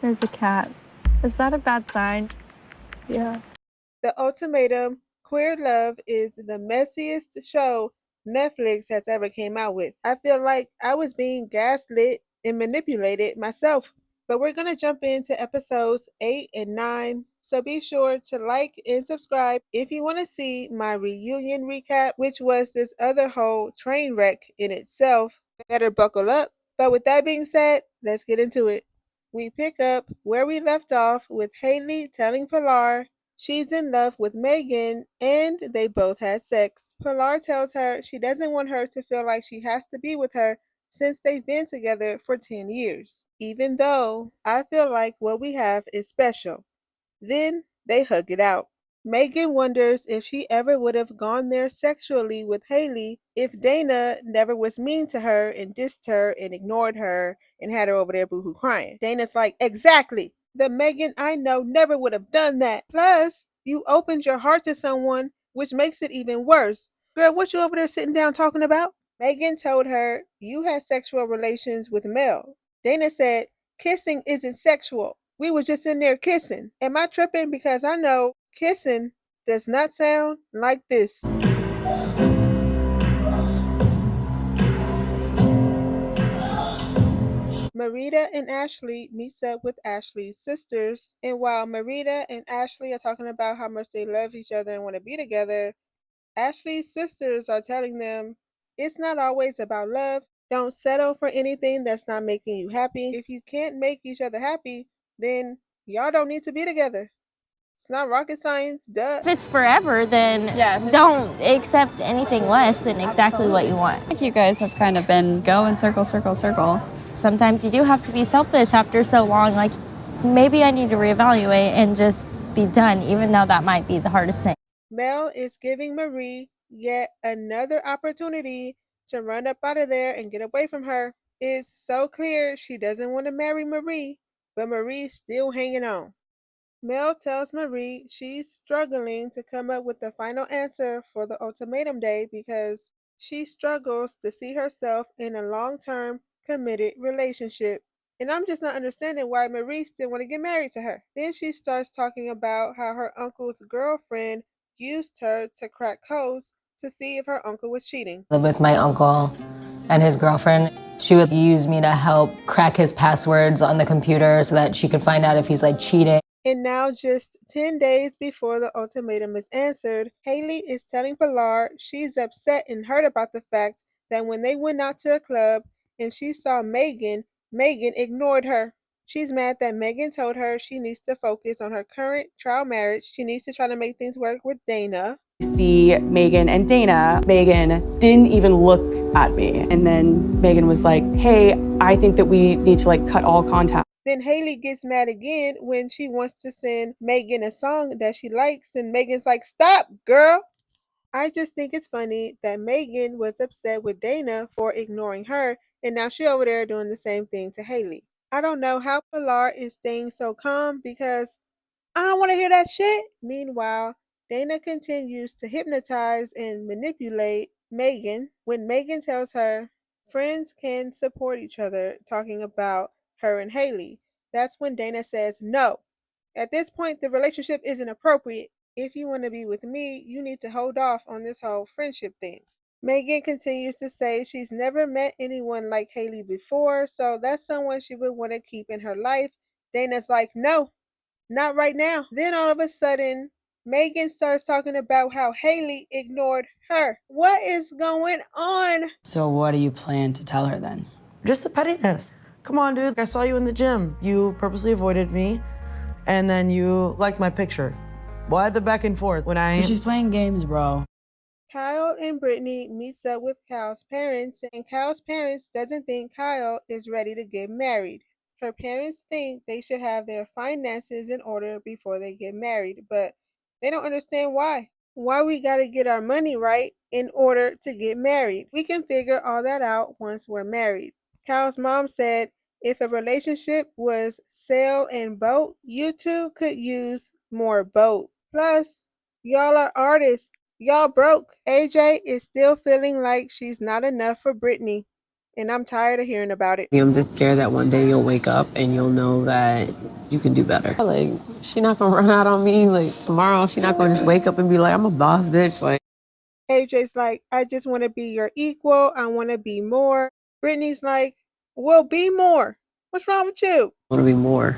There's a cat. Is that a bad sign? Yeah. The Ultimatum Queer Love is the messiest show Netflix has ever came out with. I feel like I was being gaslit and manipulated myself. But we're going to jump into episodes 8 and 9. So be sure to like and subscribe if you want to see my reunion recap, which was this other whole train wreck in itself. Better buckle up. But with that being said, let's get into it. We pick up where we left off with Haley telling Pilar she's in love with Megan and they both had sex. Pilar tells her she doesn't want her to feel like she has to be with her since they've been together for 10 years, even though I feel like what we have is special. Then they hug it out. Megan wonders if she ever would have gone there sexually with Haley if Dana never was mean to her and dissed her and ignored her and had her over there boohoo crying. Dana's like, exactly. The Megan I know never would have done that. Plus, you opened your heart to someone, which makes it even worse. Girl, what you over there sitting down talking about? Megan told her you had sexual relations with Mel. Dana said, kissing isn't sexual. We was just in there kissing. Am I tripping? Because I know kissing does not sound like this. Marita and Ashley meets up with Ashley's sisters, and while Marita and Ashley are talking about how much they love each other and want to be together, Ashley's sisters are telling them it's not always about love. Don't settle for anything that's not making you happy. If you can't make each other happy, then y'all don't need to be together. It's not rocket science, duh. If it's forever, then don't accept anything less than exactly what you want. I think you guys have kind of been going circle, circle, circle. Sometimes you do have to be selfish after so long. Like, maybe I need to reevaluate and just be done, even though that might be the hardest thing. Mel is giving Marie yet another opportunity to run up out of there and get away from her. It's so clear she doesn't want to marry Marie, but Marie's still hanging on. Mel tells Marie she's struggling to come up with the final answer for the ultimatum day because she struggles to see herself in a long-term committed relationship. And I'm just not understanding why Marie still want to get married to her. Then she starts talking about how her uncle's girlfriend used her to crack codes to see if her uncle was cheating. With my uncle and his girlfriend. She would use me to help crack his passwords on the computer so that she could find out if he's like cheating. And now, just 10 days before the ultimatum is answered, Haley is telling Pilar she's upset and hurt about the fact that when they went out to a club and she saw Megan, Megan ignored her. She's mad that Megan told her she needs to focus on her current trial marriage. She needs to try to make things work with Dana. See Megan and Dana. Megan didn't even look at me. And then Megan was like, hey, I think that we need to cut all contact. Then Haley gets mad again when she wants to send Megan a song that she likes, and Megan's like, stop, girl. I just think it's funny that Megan was upset with Dana for ignoring her, and now she over there doing the same thing to Haley. I don't know how Pilar is staying so calm because I don't want to hear that shit. Meanwhile, Dana continues to hypnotize and manipulate Megan when Megan tells her friends can support each other, talking about her and Haley. That's when Dana says no. At this point, the relationship isn't appropriate. If you want to be with me, you need to hold off on this whole friendship thing. Megan continues to say she's never met anyone like Haley before, so that's someone she would want to keep in her life. Dana's like, no, not right now. Then all of a sudden, Megan starts talking about how Haley ignored her. What is going on? So what do you plan to tell her then? Just the pettiness. Come on, dude. I saw you in the gym. You purposely avoided me, and then you liked my picture. Why the back and forth when I... She's playing games, bro. Kyle and Brittany meets up with Kyle's parents, and Kyle's parents doesn't think Kyle is ready to get married. Her parents think they should have their finances in order before they get married, but they don't understand why. Why we gotta get our money right in order to get married. We can figure all that out once we're married. Kyle's mom said if a relationship was sail and boat, you two could use more boat. Plus, y'all are artists. Y'all broke. AJ is still feeling like she's not enough for Brittany. and I'm tired of hearing about it. I'm just scared that one day you'll wake up and you'll know that you can do better. Like, she not gonna run out on me. Like, tomorrow, she not gonna just wake up and be like, I'm a boss bitch. Like, AJ's like, I just want to be your equal. I want to be more. Brittany's like, well, be more. What's wrong with you? I wanna be more.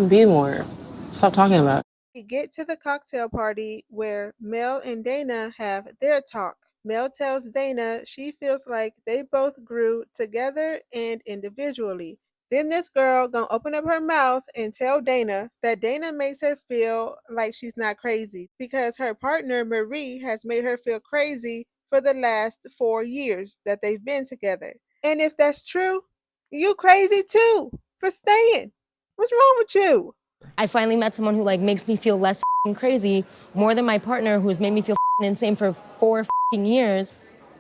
Be more. Stop talking about it. We get to the cocktail party where Mel and Dana have their talk. Mel tells Dana she feels like they both grew together and individually. Then this girl gonna open up her mouth and tell Dana that Dana makes her feel like she's not crazy because her partner Marie has made her feel crazy for the last 4 years that they've been together. And if that's true, you crazy too for staying. What's wrong with you? I finally met someone who like makes me feel less crazy more than my partner who's made me feel insane for 4 years.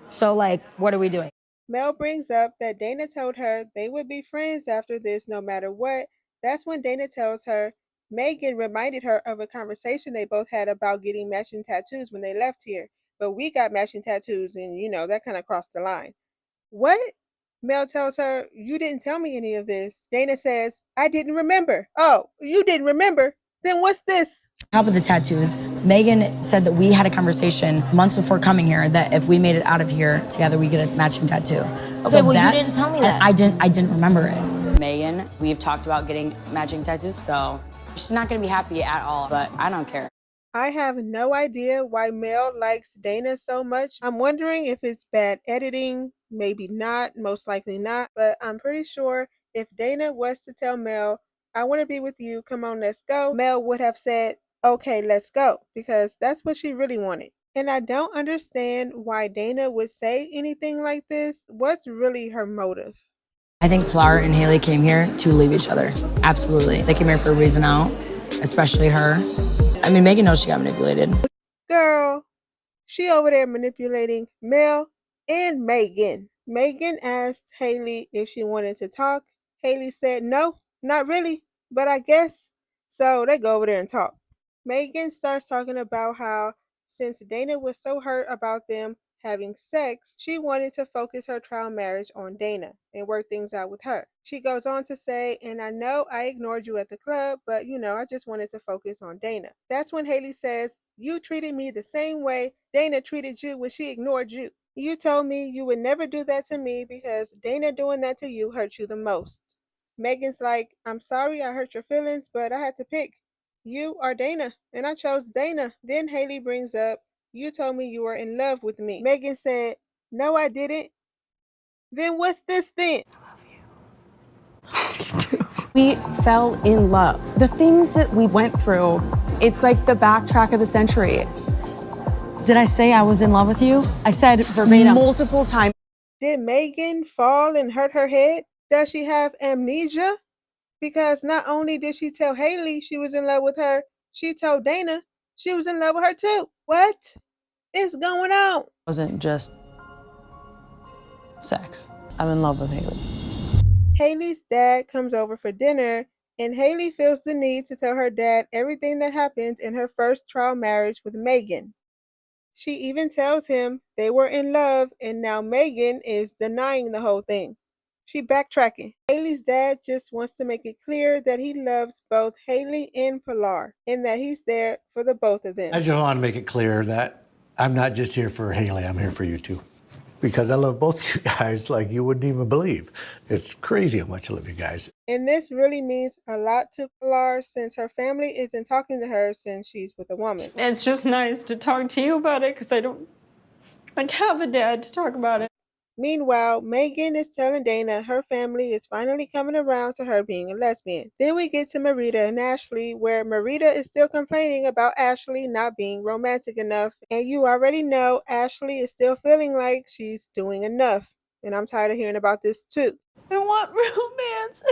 So like, what are we doing? Mel brings up that Dana told her they would be friends after this no matter what. That's when Dana tells her Megan reminded her of a conversation they both had about getting matching tattoos when they left here. But we got matching tattoos and that kind of crossed the line. What? Mel tells her, you didn't tell me any of this. Dana says, I didn't remember. Oh, you didn't remember? Then what's this? Top of the tattoos, Megan said that we had a conversation months before coming here that if we made it out of here together, we get a matching tattoo. Okay, well, you didn't tell me that. I didn't remember it. Megan, we've talked about getting matching tattoos, so she's not gonna be happy at all, but I don't care. I have no idea why Mel likes Dana so much. I'm wondering if it's bad editing, maybe not, most likely not, but I'm pretty sure if Dana was to tell Mel, I want to be with you, come on, let's go, Mel would have said, okay, let's go, because that's what she really wanted. And I don't understand why Dana would say anything like this. What's really her motive? I think Pilar and Haley came here to leave each other. Absolutely. They came here for a reason out, especially her. I mean, Megan knows she got manipulated. Girl, she over there manipulating Mel and Megan. Megan asked Haley if she wanted to talk. Haley said, no, not really, but I guess. So they go over there and talk. Megan starts talking about how since Dana was so hurt about them having sex, she wanted to focus her trial marriage on Dana and work things out with her. She goes on to say, and I know I ignored you at the club, but I just wanted to focus on Dana. That's when Haley says, you treated me the same way Dana treated you when she ignored you. You told me you would never do that to me because Dana doing that to you hurt you the most. Megan's like, I'm sorry I hurt your feelings, but I had to pick. You or Dana, and I chose Dana. Then Haley brings up, you told me you were in love with me. Megan said, no, I didn't. Then what's this then? We fell in love. The things that we went through, it's like the backtrack of the century. Did I say I was in love with you? I said verbatim. Multiple times. Did Megan fall and hurt her head? Does she have amnesia? Because not only did she tell Haley she was in love with her, she told Dana she was in love with her too. What is going on? It wasn't just sex. I'm in love with Haley. Haley's dad comes over for dinner, and Haley feels the need to tell her dad everything that happened in her first trial marriage with Megan. She even tells him they were in love, and now Megan is denying the whole thing. She backtracking. Haley's dad just wants to make it clear that he loves both Haley and Pilar, and that he's there for the both of them. I just want to make it clear that I'm not just here for Haley, I'm here for you too. Because I love both you guys like you wouldn't even believe. It's crazy how much I love you guys. And this really means a lot to Pilar since her family isn't talking to her since she's with a woman. It's just nice to talk to you about it because I don't have a dad to talk about it. Meanwhile, Megan is telling Dana her family is finally coming around to her being a lesbian. Then we get to Marita and Ashley, where Marita is still complaining about Ashley not being romantic enough. And you already know Ashley is still feeling like she's doing enough. And I'm tired of hearing about this too. I want romance.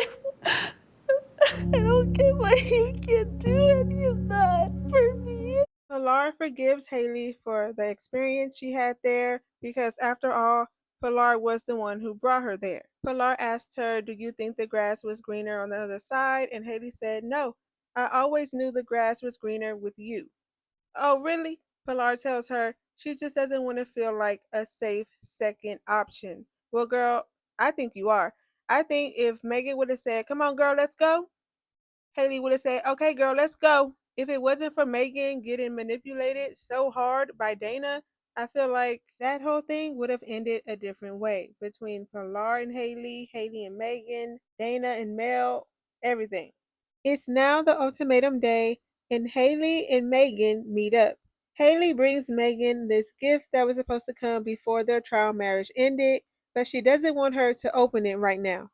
I don't get why you can't do any of that for me. Pilar forgives Haley for the experience she had there because after all, Pilar was the one who brought her there. Pilar asked her, do you think the grass was greener on the other side? And Haley said, no, I always knew the grass was greener with you. Oh, really? Pilar tells her she just doesn't want to feel like a safe second option. Well, girl, I think you are. I think if Megan would have said, "Come on, girl, let's go," Haley would have said, "Okay, girl, let's go." If it wasn't for Megan getting manipulated so hard by Dana, I feel like that whole thing would have ended a different way between Pilar and Haley, Haley and Megan, Dana and Mel, everything. It's now the ultimatum day, and Haley and Megan meet up. Haley brings Megan this gift that was supposed to come before their trial marriage ended, but she doesn't want her to open it right now.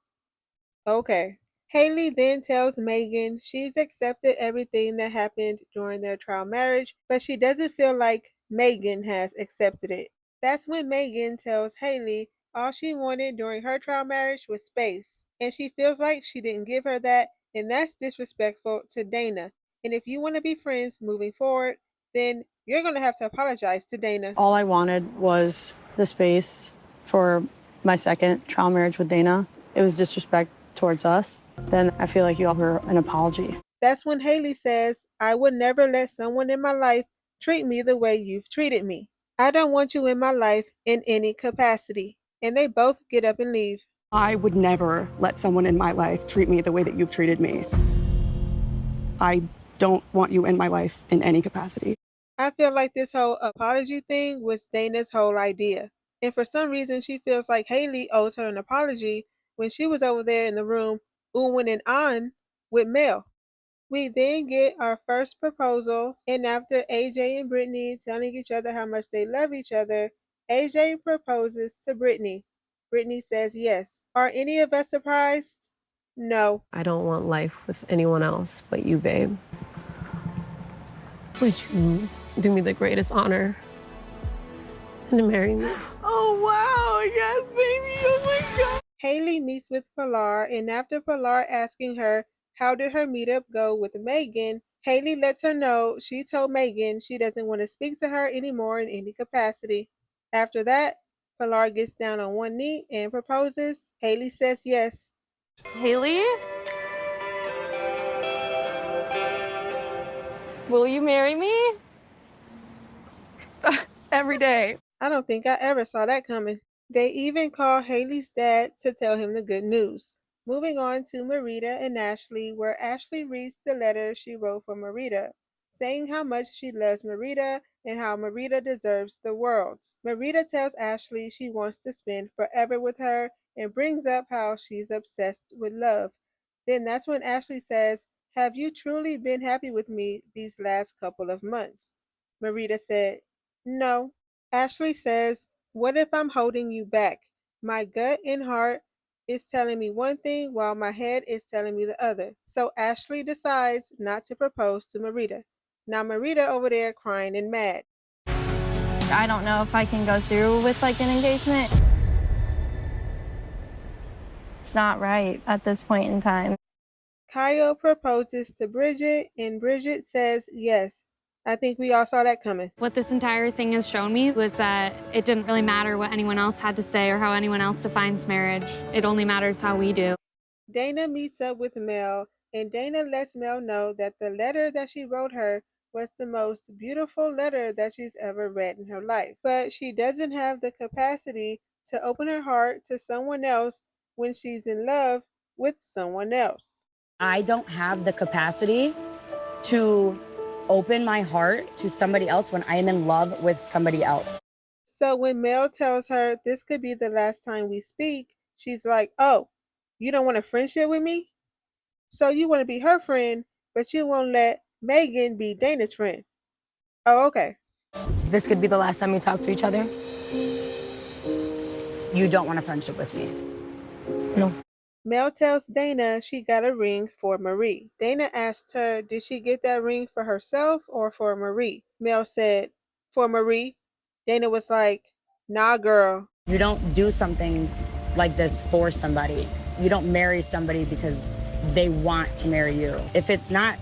Okay. Haley then tells Megan she's accepted everything that happened during their trial marriage, but she doesn't feel like Megan has accepted it. That's when Megan tells Haley all she wanted during her trial marriage was space, and she feels like she didn't give her that, and that's disrespectful to Dana. And if you want to be friends moving forward, then you're going to have to apologize to Dana. All I wanted was the space for my second trial marriage with Dana. It was disrespect towards us. Then I feel like you owe her an apology. That's when Haley says, "I would never let someone in my life treat me the way you've treated me. I don't want you in my life in any capacity." And they both get up and leave. I would never let someone in my life treat me the way that you've treated me. I don't want you in my life in any capacity. I feel like this whole apology thing was Dana's whole idea. And for some reason, she feels like Haley owes her an apology when she was over there in the room oohing and ahhing with Mel. We then get our first proposal, and after AJ and Brittany telling each other how much they love each other, AJ proposes to Brittany. Brittany says yes. Are any of us surprised? No. I don't want life with anyone else but you, babe. Would you do me the greatest honor and marry me? Oh, wow. Yes, baby. Oh, my God. Haley meets with Pilar, and after Pilar asking her how did her meetup go with Megan, Haley lets her know she told Megan she doesn't want to speak to her anymore in any capacity. After that, Pilar gets down on one knee and proposes. Haley says yes. Haley? Will you marry me? Every day. I don't think I ever saw that coming. They even call Haley's dad to tell him the good news. Moving on to Marita and Ashley, where Ashley reads the letter she wrote for Marita, saying how much she loves Marita and how Marita deserves the world. Marita tells Ashley she wants to spend forever with her and brings up how she's obsessed with love. Then that's when Ashley says, "Have you truly been happy with me these last couple of months?" Marita said, "No." Ashley says, "What if I'm holding you back? My gut and heart is telling me one thing while my head is telling me the other." So Ashley decides not to propose to Marita. Now Marita over there crying and mad. I don't know if I can go through with like an engagement. It's not right at this point in time. Kyle proposes to Bridget, and Bridget says yes. I think we all saw that coming. What this entire thing has shown me was that it didn't really matter what anyone else had to say or how anyone else defines marriage. It only matters how we do. Dana meets up with Mel, and Dana lets Mel know that the letter that she wrote her was the most beautiful letter that she's ever read in her life. But she doesn't have the capacity to open her heart to someone else when she's in love with someone else. I don't have the capacity to open my heart to somebody else when I am in love with somebody else. So when Mel tells her this could be the last time we speak, she's like, "Oh, you don't want a friendship with me? So you want to be her friend, but you won't let Megan be Dana's friend." Oh, okay. This could be the last time we talk to each other. You don't want a friendship with me. No. Mel tells Dana she got a ring for Marie. Dana asked her, did she get that ring for herself or for Marie? Mel said, "For Marie." Dana was like, "Nah, girl." You don't do something like this for somebody. You don't marry somebody because they want to marry you. If it's not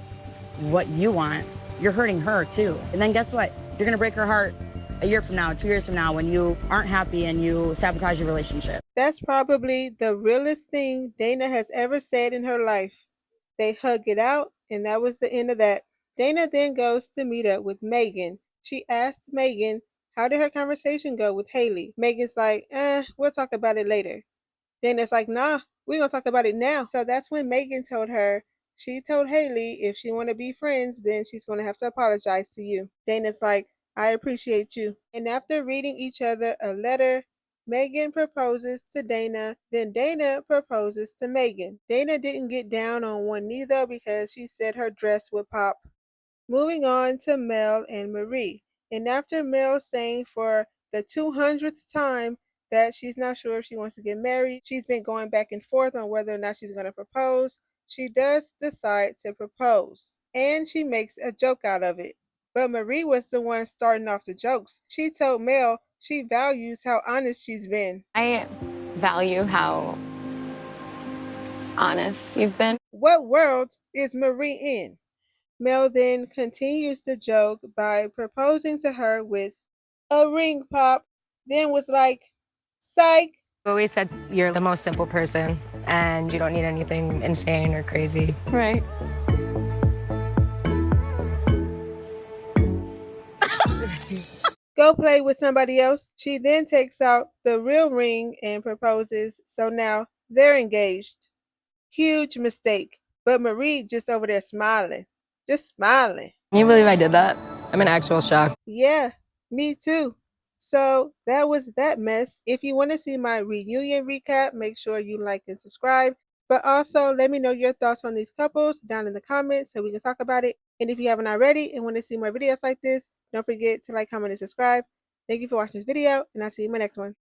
what you want, you're hurting her too. And then guess what? You're gonna break her heart a year from now, 2 years from now, when you aren't happy and you sabotage your relationship. That's probably the realest thing Dana has ever said in her life. They hug it out, and that was the end of that. Dana then goes to meet up with Megan. She asked Megan, how did her conversation go with Haley? Megan's like, we'll talk about it later. Dana's like, nah, we're gonna talk about it now. So that's when Megan told her she told Haley if she wanna be friends, then she's gonna have to apologize to you. Dana's like, I appreciate you. And after reading each other a letter, Megan proposes to Dana, then Dana proposes to Megan. Dana didn't get down on one knee though because she said her dress would pop. Moving on to Mel and Marie. And after Mel saying for the 200th time that she's not sure if she wants to get married, she's been going back and forth on whether or not she's going to propose, she does decide to propose. And she makes a joke out of it. But Marie was the one starting off the jokes. She told Mel she values how honest she's been. I value how honest you've been. What world is Marie in? Mel then continues the joke by proposing to her with a ring pop, then was like, psych. You always said you're the most simple person and you don't need anything insane or crazy. Right. Go play with somebody else. She then takes out the real ring and proposes, so now they're engaged. Huge mistake. But Marie just over there smiling. Just smiling. Can you believe I did that? I'm in actual shock. Yeah, me too. So that was that mess. If you want to see my reunion recap, make sure you like and subscribe. But also let me know your thoughts on these couples down in the comments so we can talk about it. And if you haven't already and want to see more videos like this, don't forget to like, comment, and subscribe. Thank you for watching this video, and I'll see you in my next one.